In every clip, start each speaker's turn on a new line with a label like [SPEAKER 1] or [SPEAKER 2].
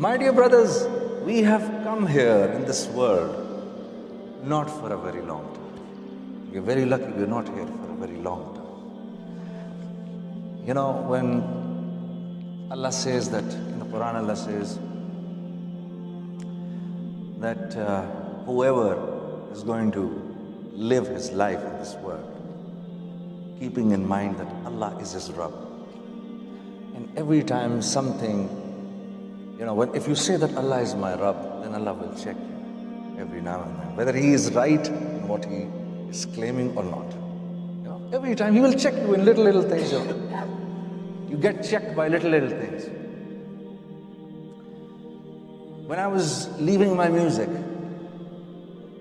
[SPEAKER 1] My dear brothers, we have come here in this world not for a very long time. We're very lucky we're not here for a very long time. You know, when Allah says that, in the Quran Allah says that whoever is going to live his life in this world, keeping in mind that Allah is his Rabb, and every time something, you know, if you say that Allah is my Rabb, then Allah will check you every now and then, whether he is right in what he is claiming or not. You know, every time he will check you in little things. You get checked by little things. When I was leaving my music,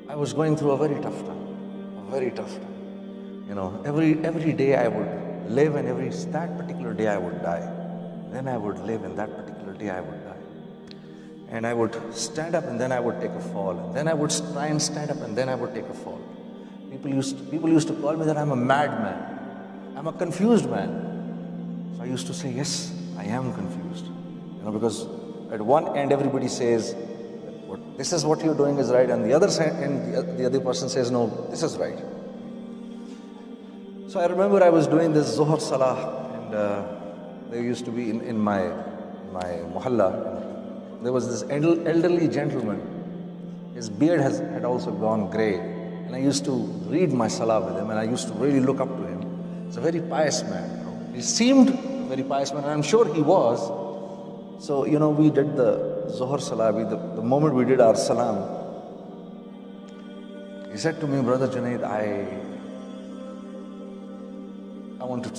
[SPEAKER 1] I was going through a very tough time. You know, every day I would live, and that particular day I would die. Then I would live, and that particular day I would die. And I would stand up, and then I would take a fall. And then I would try and stand up, and then I would take a fall. People used to call me that I'm a madman. I'm a confused man. So I used to say, yes, I am confused. You know, because at one end everybody says, this is what you're doing is right, and the other side, and the other person says, no, this is right. So I remember I was doing this Zuhr Salah, and there used to be in my muhalla, there was this elderly gentleman. His beard had also gone grey, and I used to read my Salah with him, and I used to really look up to him. He's a very pious man. You know. He seemed a very pious man, and I'm sure he was. So, you know, we did the Zuhr Salah. The moment we did our Salam, he said to me, Brother Junaid, I want to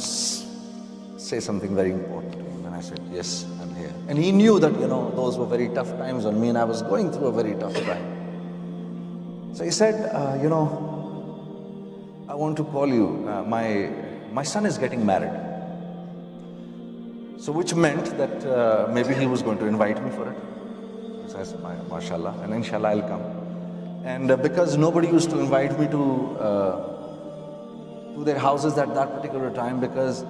[SPEAKER 1] say something very important to him. And I said, yes, I'm here. And he knew that, you know, those were very tough times on me, and I was going through a very tough time. So he said, you know, I want to call you. My son is getting married. So which meant that maybe he was going to invite me for it. So I said, mashallah, and inshallah I'll come. And because nobody used to invite me to their houses at that particular time, because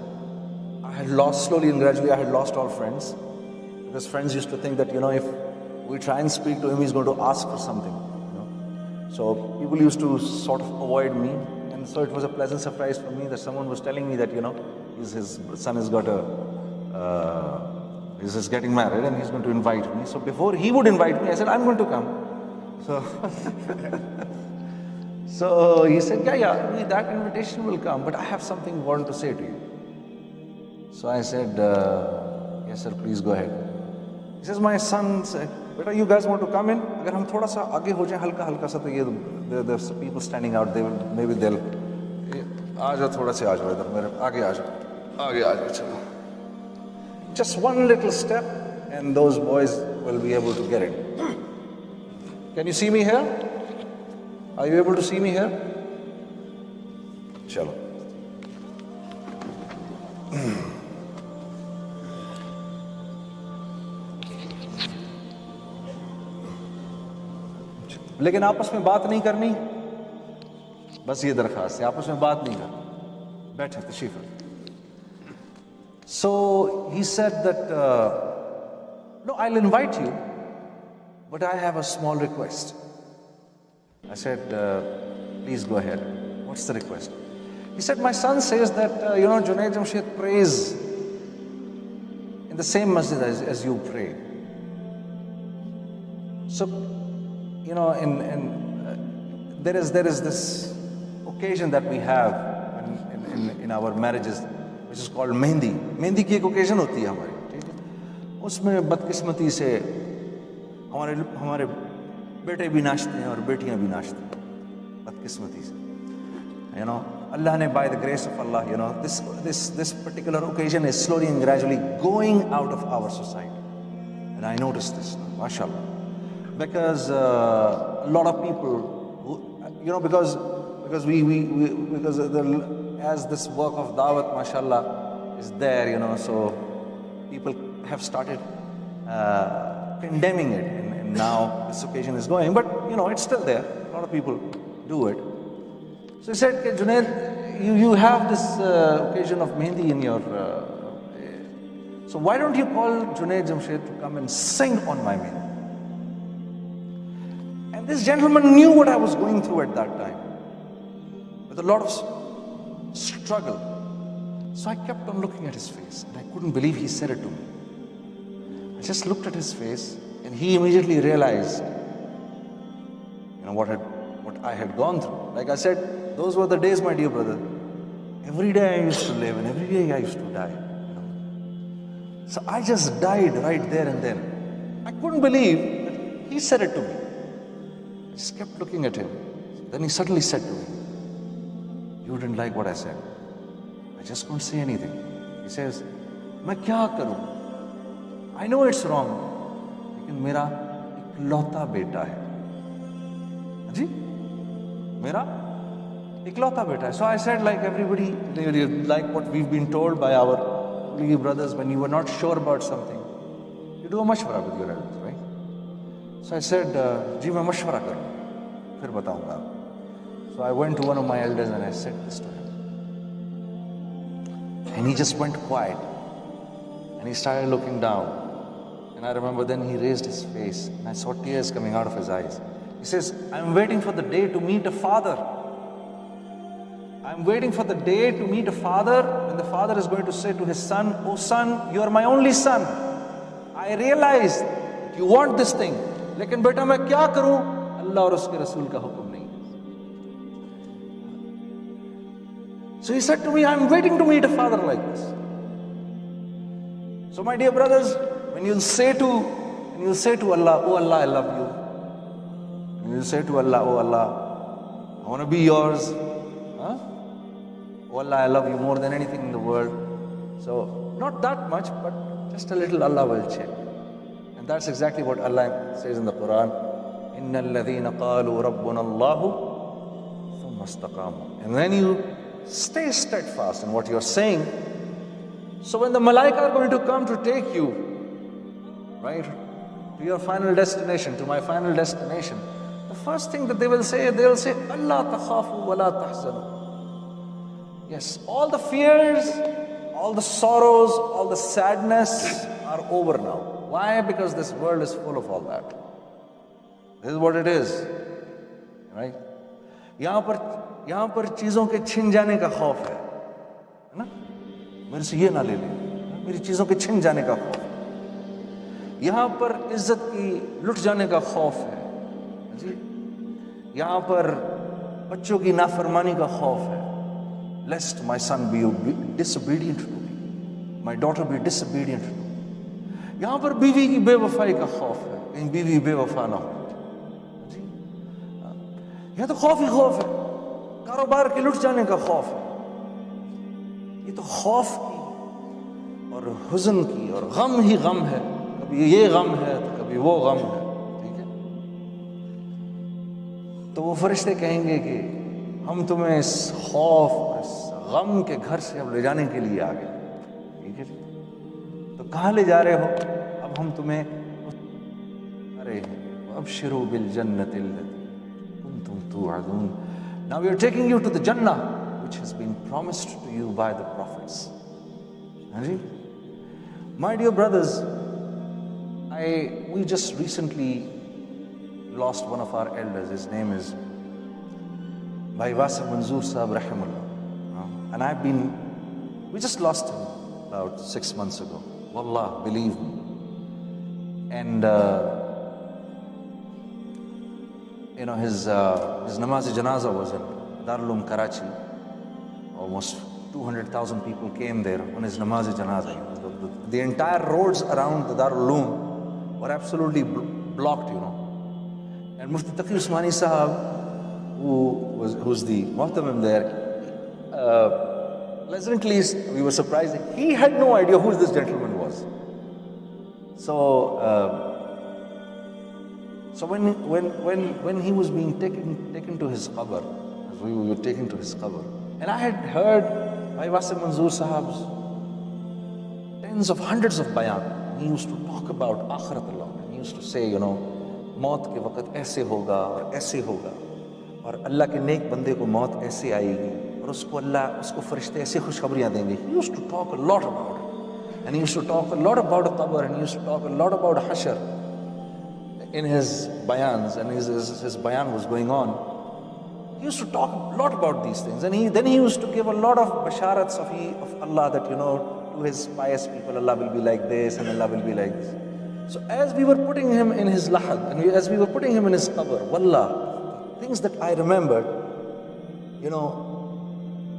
[SPEAKER 1] I had lost, slowly and gradually I had lost all friends. Because friends used to think that, you know, if we try and speak to him, he's going to ask for something. You know? So people used to sort of avoid me. And so it was a pleasant surprise for me that someone was telling me that, you know, his son has got he's just getting married and he's going to invite me. So before he would invite me, I said, I'm going to come. So he said, yeah, that invitation will come, but I have something important to say to you. So I said, yes sir, please go ahead. He says, my son said, beta, you guys want to come in? Agar hum thoda sa aage ho jaye, halka sa, to there's people standing out, maybe they'll, aaja thoda se aaja idhar, mere aage aaja, chalo. Just one little step, and those boys will be able to get it. Can you see me here? Are you able to see me here? Chalo. लेकिन आपस में बात नहीं करनी, बस ये दरखास्त है, आपस में बात नहीं करनी, बैठे तशरीफ। So he said that, no, I'll invite you, but I have a small request. I said, please go ahead. What's the request? He said, my son says that, you know, Junaid Jamshed prays in the same masjid as you pray. So, you know, there is this occasion that we have in our marriages, which is called Mehndi. Mehndi की एक occasion होती है हमारी, ठीक है? उसमें बदकिस्मती से हमारे बेटे भी नाचते हैं और बेटियां भी नाचती हैं, बदकिस्मती से. You know, Allah ne, by the grace of Allah, you know, this particular occasion is slowly and gradually going out of our society. And I noticed this, mashallah. Because a lot of people who, you know, because as this work of dawat, mashallah, is there, you know, so people have started condemning it, and now this occasion is going, but you know, it's still there. A lot of people do it. So he said, Junaid, you have this occasion of Mehndi in your. So why don't you call Junaid Jamshed to come and sing on my mehndi? And this gentleman knew what I was going through at that time, with a lot of struggle. So I kept on looking at his face, and I couldn't believe he said it to me. I just looked at his face, and he immediately realized, what I had gone through. Like I said, those were the days, my dear brother. Every day I used to live, and every day I used to die. So I just died right there and then. I couldn't believe that he said it to me. I just kept looking at him. Then he suddenly said to me, "You didn't like what I said." I just couldn't say anything. He says, "मैं क्या करूं? I know it's wrong, लेकिन मेरा इकलौता बेटा है." जी, मेरा इकलौता बेटा है. So I said, like everybody, like what we've been told by our brothers, when you were not sure about something, you do a mashwara with your elders, right? So I said, "जी मैं मशवरा करूँ, फिर बताऊँगा." So I went to one of my elders and I said this to him. And he just went quiet. And he started looking down. And I remember then he raised his face and I saw tears coming out of his eyes. He says, "I'm waiting for the day to meet a father. I'm waiting for the day to meet a father when the father is going to say to his son, 'Oh son, you are my only son. I realize that you want this thing. लेकिन बेटा मैं क्या करूं? अल्लाह और उसके रसूल का हुक्म नहीं." So he said to me, "I'm waiting to meet a father like this." So my dear brothers, when you'll say to Allah, "Oh Allah, I love you." When you say to Allah, "Oh Allah, I want to be yours." Huh? "Oh Allah, I love you more than anything in the world." So not that much, but just a little, Allah will check. And that's exactly what Allah says in the Quran. "Inna alladhina qalu rabbuna Allahu thumma istaqamu." And then you stay steadfast in what you're saying. So when the malaika are going to come to take you, right, to your final destination, to my final destination, the first thing that they'll say, "Allah takhafu wa la tahzanu." Yes, all the fears, all the sorrows, all the sadness are over now. Why? Because this world is full of all that. This is what it is, right? यहाँ पर चीजों के छिन जाने का खौफ है ना? मेरे से ये ना ले ले, मेरी चीजों के छिन जाने का खौफ है। यहाँ पर इज्जत की लुट जाने का खौफ है जी। यहाँ पर बच्चों की नाफरमानी का खौफ है। Lest my son be disobedient to me, my daughter be disobedient to me. यहाँ पर बीवी की बेवफाई का खौफ है, कहीं बीवी बेवफा ना हो जी। यहाँ तो खौफ ही खौफ है, कारोबार के लुट जाने का खौफ है। ये तो खौफ की और हुज़न की और गम ही गम है। कभी ये गम है तो कभी वो गम है, ठीक है। तो वो फरिश्ते कहेंगे कि हम तुम्हें इस खौफ, इस गम के घर से अब ले जाने के लिए आ गए, ठीक है। तो कहाँ ले जा रहे हो? अब हम तुम्हें अरे अबशिरू बिल जन्नतिल लती कुंतुम तुअदून। Now we are taking you to the Jannah which has been promised to you by the prophets. My dear brothers, we just recently lost one of our elders. His name is Bhai Wasif Manzoor Sahab Rahimullah. And we just lost him about 6 months ago. Wallah, believe me. And his namaz-e-janaza was in Darul Uloom Karachi. Almost 200,000 people came there on his namaz-e-janaza. The entire roads around the Darul Uloom were absolutely blocked, And Mufti Taqi Usmani Sahab, who's the muhtamim there, pleasantly we were surprised. He had no idea who this gentleman was. So when he was being taken to his qabr, as we were taken to his qabr, and I had heard Bhai Wasif Manzoor Sahab's tens of hundreds of bayan. He used to talk about akhirat a lot. He used to say, मौत के वक़्त ऐसे होगा और ऐसे होगा और अल्लाह के नेक बंदे को मौत ऐसे आएगी और उसको फरिश्ते ऐसे खुशखबरियाँ देंगे. He used to talk a lot about it. And he used to talk a lot about qabr, and he used to talk a lot about hashar in his bayans, and his bayan was going on. He used to talk a lot about these things, and then he used to give a lot of basharats of Allah, that to his pious people, Allah will be like this and Allah will be like this. So as we were putting him in his lahad, and as we were putting him in his qabr, wallah, things that I remembered,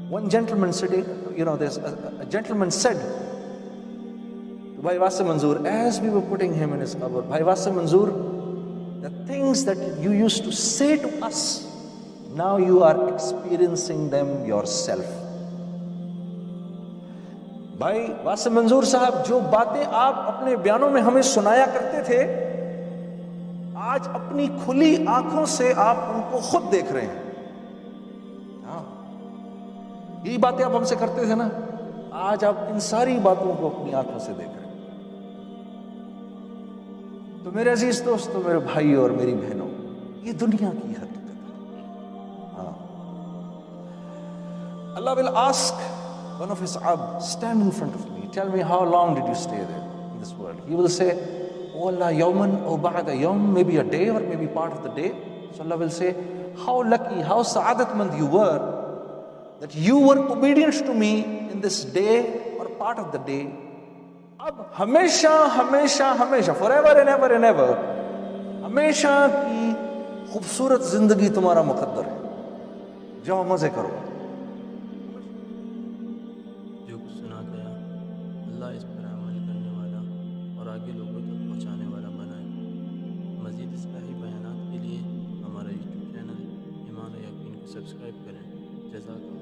[SPEAKER 1] one gentleman sitting, there's a gentleman said to Bhai Wasim Manzoor, as we were putting him in his qabr, Bhai Wasim Manzoor, the things that you used to say to us, now you are experiencing them yourself. भाई वासिम मंजूर साहब, जो बातें आप अपने बयानों में हमें सुनाया करते थे, आज अपनी खुली आंखों से आप उनको खुद देख रहे हैं। यही बातें आप हमसे करते थे ना, आज आप इन सारी बातों को अपनी आंखों से देख रहे हैं। तो मेरे अजीज दोस्तों, मेरे भाई और मेरी बहनों, ये दुनिया की हकीकत है। Allah will ask one of his abd, stand in front of me, tell me how long did you stay there in this world. He will say, oh Allah, yawman or ba'da yawm, maybe a day or maybe part of the day. So Allah will say, how lucky, how sa'adatmand you were, that you were obedient to me in this day or part of the day. अब हमेशा हमेशा हमेशा, forever and ever and ever, हमेशा की खूबसूरत जिंदगी तुम्हारा मुकद्दर है, जाओ मजे करो।
[SPEAKER 2] जो कुछ सुना गया, अल्लाह इस पर अमल करने वाला और आगे लोगों तक पहुंचाने वाला बनाए। मज़ीद इस्लाही बयानात के लिए हमारा यूट्यूब चैनल ईमान और यकीन को सब्सक्राइब करें। जज़ाकल्लाह।